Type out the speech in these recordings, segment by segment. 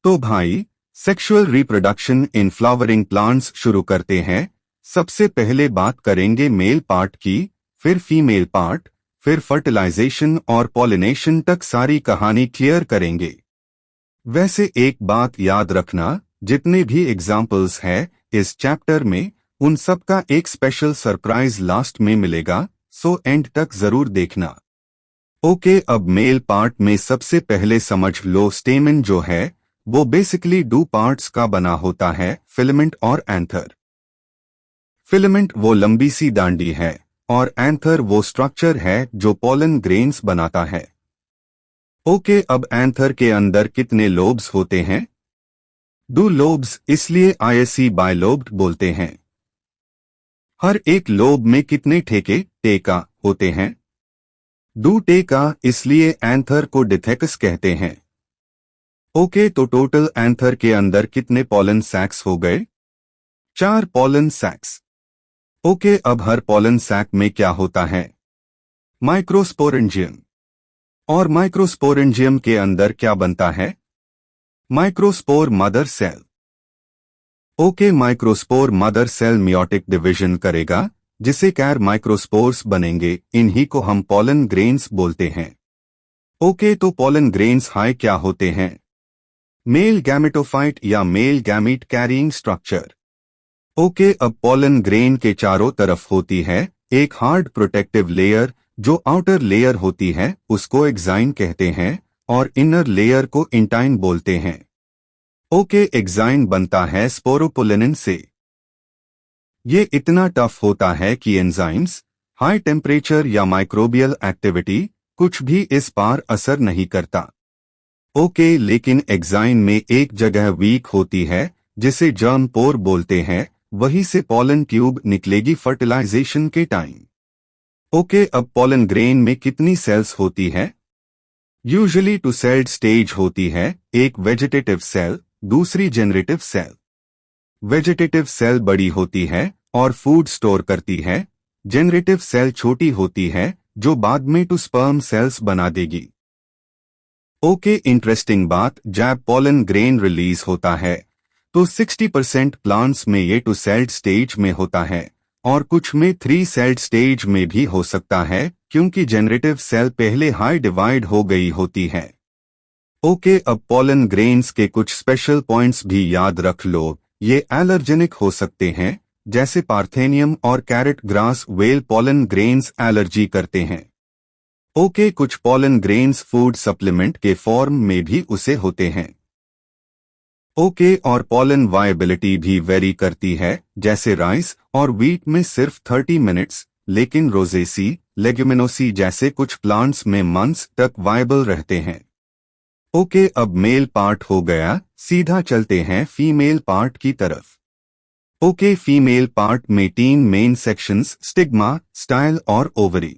तो भाई, sexual reproduction in flowering plants शुरू करते हैं। सबसे पहले बात करेंगे मेल पार्ट की, फिर फीमेल पार्ट, फिर फर्टिलाइजेशन और पॉलिनेशन तक सारी कहानी क्लियर करेंगे। वैसे एक बात याद रखना, जितने भी एग्जाम्पल्स हैं इस चैप्टर में, उन सब का एक स्पेशल सरप्राइज लास्ट में मिलेगा, सो एंड तक जरूर देखना। ओके, अब मेल पार्ट में सबसे पहले समझ लो, स्टेमन जो है वो बेसिकली 2 पार्ट्स का बना होता है, फिलामेंट और एंथर। फिलामेंट वो लंबी सी डांडी है और एंथर वो स्ट्रक्चर है जो पोलन ग्रेन्स बनाता है। ओके, अब एंथर के अंदर कितने लोब्स होते हैं? 2 लोब्स, इसलिए आईएससी बाइलोब्ड बोलते हैं। हर एक लोब में कितने टेका होते हैं? 2 टेका, इसलिए एंथर को डिथेकस कहते हैं। ओके, तो टोटल एंथर के अंदर कितने पॉलन सैक्स हो गए? 4 पॉलन सैक्स। ओके, अब हर पॉलन सैक में क्या होता है? माइक्रोस्पोरेंजियम। और माइक्रोस्पोरेंजियम के अंदर क्या बनता है? Microspore mother cell. Okay, microspore mother cell meiotic division करेगा, जिसे कैर माइक्रोस्पोर्स बनेंगे, इन्हीं को हम पॉलन ग्रेन्स बोलते हैं। ओके, तो पॉलन ग्रेन्स हाई क्या होते हैं? मेल गैमेटोफाइट या male gamete carrying structure. Okay, अब पॉलन ग्रेन के चारों तरफ होती है एक हार्ड प्रोटेक्टिव लेयर, जो आउटर लेयर होती है उसको एक्साइन कहते हैं और इनर लेयर को इंटाइन बोलते हैं। ओके, एक्साइन बनता है स्पोरोपोलिनिन से। ये इतना टफ होता है कि एंजाइम्स, हाई टेम्परेचर या माइक्रोबियल एक्टिविटी कुछ भी इस पार असर नहीं करता। ओके, लेकिन एक्साइन में एक जगह वीक होती है जिसे जर्म पोर बोलते हैं, वहीं से पॉलन ट्यूब निकलेगी फर्टिलाइजेशन के टाइम। ओके, अब पॉलन ग्रेन में कितनी सेल्स होती है? यूजुअली 2 सेल्ड स्टेज होती है, एक वेजिटेटिव सेल, दूसरी जेनरेटिव सेल। वेजिटेटिव सेल बड़ी होती है और फूड स्टोर करती है, जेनरेटिव सेल छोटी होती है जो बाद में 2 स्पर्म सेल्स बना देगी। ओके, इंटरेस्टिंग बात, जब पॉलन ग्रेन रिलीज होता है तो 60% प्लांट्स में ये 2 सेल्ड स्टेज में होता है और कुछ में 3 सेल्ड स्टेज में भी हो सकता है, क्योंकि जेनरेटिव सेल पहले हाई डिवाइड हो गई होती है। ओके, अब पॉलन ग्रेन्स के कुछ स्पेशल पॉइंट्स भी याद रख लो। ये एलर्जेनिक हो सकते हैं, जैसे पार्थेनियम और carrot grass well pollen grains allergy करते हैं। ओके, कुछ पॉलन ग्रेन्स फूड सप्लीमेंट के फॉर्म में भी उसे होते हैं। ओके, और पॉलन वायबिलिटी भी वेरी करती है, जैसे राइस और व्हीट में सिर्फ 30 मिनट्स, लेकिन रोजेसी, लेग्यूमिनोसी जैसे कुछ प्लांट्स में मंथ्स तक वायबल रहते हैं। ओके, अब मेल पार्ट हो गया, सीधा चलते हैं फीमेल पार्ट की तरफ। ओके, फीमेल पार्ट में 3 मेन सेक्शंस, स्टिग्मा, स्टाइल और ओवरी।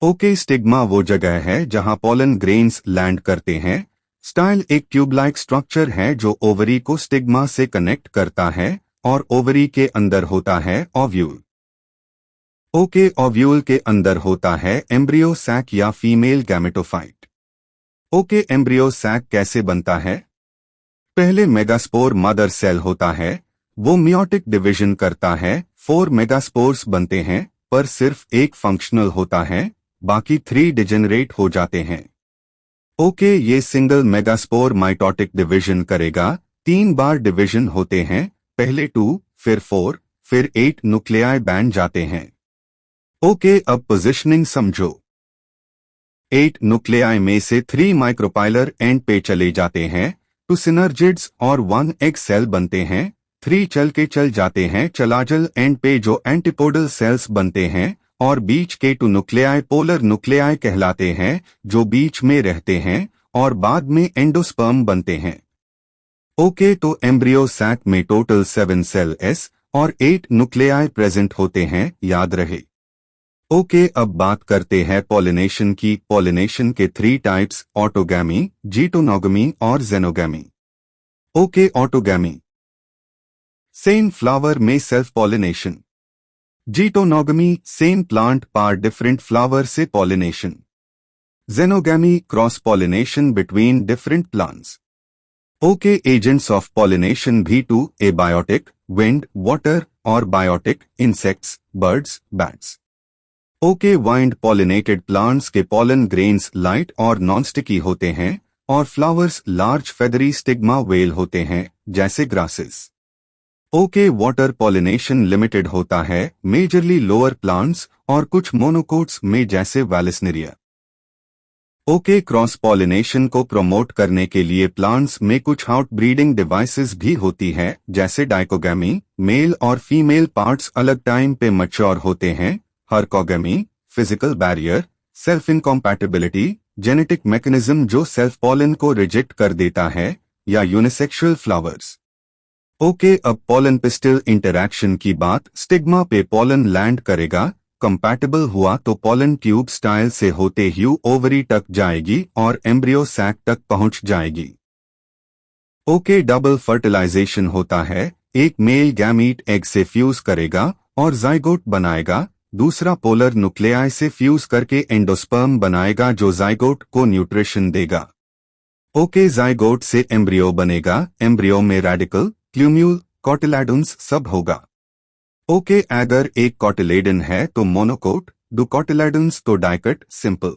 ओके, स्टिग्मा वो जगह है जहां पॉलन ग्रेन्स लैंड करते हैं। स्टाइल एक ट्यूब-लाइक स्ट्रक्चर है जो ओवरी को स्टिग्मा से कनेक्ट करता है और ओवरी के अंदर होता है ओव्यूल। ओके, ओव्यूल के अंदर होता है एम्ब्रियो सैक या female gametophyte. Okay, embryo sac कैसे बनता है? पहले मेगास्पोर मदर सेल होता है, वो मियोटिक डिवीजन करता है, 4 मेगास्पोर्स बनते हैं, पर सिर्फ एक फंक्शनल होता है, बाकी 3 डिजेनरेट हो जाते हैं। ओके, ये सिंगल मेगास्पोर माइटोटिक डिवीजन करेगा, 3 बार डिवीजन होते हैं, पहले 2, फिर 4, फिर 8 न्यूक्लियाई बन जाते हैं। ओके, अब पोजिशनिंग समझो। 8 न्यूक्लियाई में से 3 माइक्रोपाइलर एंड पे चले जाते हैं, 2 सिनर्जिड्स और 1 एग सेल बनते हैं, 3 चल जाते हैं चलाजल एंड पे जो एंटीपोडल सेल्स बनते हैं, और बीच के 2 न्यूक्लियाई पोलर न्यूक्लियाई कहलाते हैं, जो बीच में रहते हैं और बाद में एंडोस्पर्म बनते हैं। ओके, तो एम्ब्रियो सैक में टोटल 7 सेल एस और 8 न्यूक्लियाई प्रेजेंट होते हैं, याद रहे। ओके, अब बात करते हैं पॉलिनेशन की। पॉलिनेशन के 3 टाइप्स, ऑटोगैमी, जीटोनोगमी और xenogamy. Okay, autogamy, same flower में self pollination. Geitonogamy, same plant पार डिफरेंट फ्लावर से pollination. Xenogamy, cross pollination between different plants. Okay agents of pollination V2 abiotic, wind, water और biotic, insects, birds, bats. Okay wind pollinated plants के pollen grains light और non sticky होते हैं और flowers large feathery stigma well होते हैं जैसे grasses. Okay water pollination limited होता है मेजरली लोअर प्लांट्स और कुछ मोनोकोट्स में जैसे वैलिस्नेरिया। ओके क्रॉस पॉलिनेशन को प्रमोट करने के लिए प्लांट्स में कुछ आउटब्रीडिंग डिवाइसेस भी होती है जैसे डाइकोगैमी, मेल और फीमेल पार्ट्स अलग टाइम पे मैच्योर होते हैं, herkogamy, physical barrier, self incompatibility, genetic mechanism जो सेल्फ पॉलन को रिजेक्ट कर देता है, या यूनिसेक्सुअल फ्लावर्स। ओके अब पॉलन पिस्टिल इंटरैक्शन की बात, स्टिग्मा पे पॉलन लैंड करेगा, कंपैटिबल हुआ तो पॉलन ट्यूब स्टाइल से होते ही ओवरी तक जाएगी और एम्ब्रियो सैक तक पहुंच जाएगी। ओके डबल फर्टिलाइजेशन होता है, एक मेल गैमीट एग से फ्यूज करेगा और जाइगोट बनाएगा, दूसरा पोलर न्यूक्लियाई से फ्यूज करके एंडोस्पर्म बनाएगा जो जाइगोट को न्यूट्रिशन देगा। ओके जाइगोट से एम्ब्रियो बनेगा, एम्ब्रियो में रेडिकल, क्ल्यूम्यूल, कॉटिलेडन्स सब होगा। ओके अगर एक कॉटिलेडन है तो मोनोकोट, दो कॉटिलेडन्स तो डाइकट, सिंपल।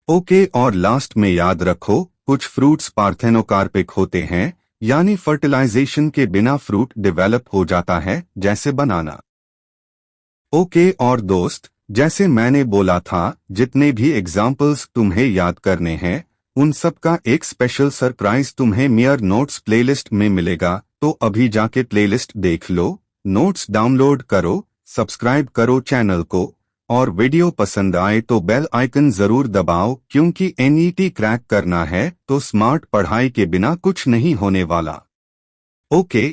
ओके और लास्ट में याद रखो कुछ फ्रूट्स पार्थेनोकार्पिक होते हैं यानी फर्टिलाइजेशन के बिना फ्रूट डेवलप हो जाता है जैसे बनाना। ओके और दोस्त, जैसे मैंने बोला था जितने भी एग्जाम्पल्स तुम्हें याद करने हैं उन सब का एक स्पेशल सरप्राइज तुम्हें मियर नोट्स प्लेलिस्ट में मिलेगा, तो अभी जाके प्लेलिस्ट देख लो, नोट्स डाउनलोड करो, सब्सक्राइब करो चैनल को और वीडियो पसंद आए तो बेल आइकन जरूर दबाओ क्योंकि NET क्रैक करना है तो स्मार्ट पढ़ाई के बिना कुछ नहीं होने वाला। ओके।